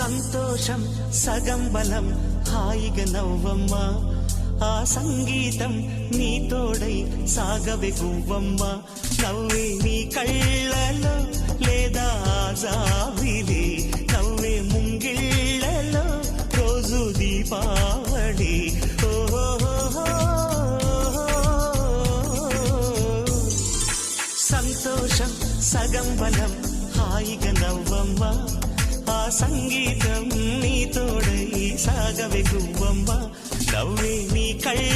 సంతోషం సగం బలం హాయిగా నవ్వమ్మా ఆ సంగీతం నీ తోడై సాగవే గువ్వమ్మ నవ్వే నీ కళ్ళలో లేదా జావిలి నవ్వే ముంగిళ్ళలో రోజు దీపావళి సంతోషం సగం బలం హాయిగా నవ్వమ్మ ఆ సంగీతం నీ తోడై సాగవే గువ్వమ్మ నవ్వే నీ కళ్ళ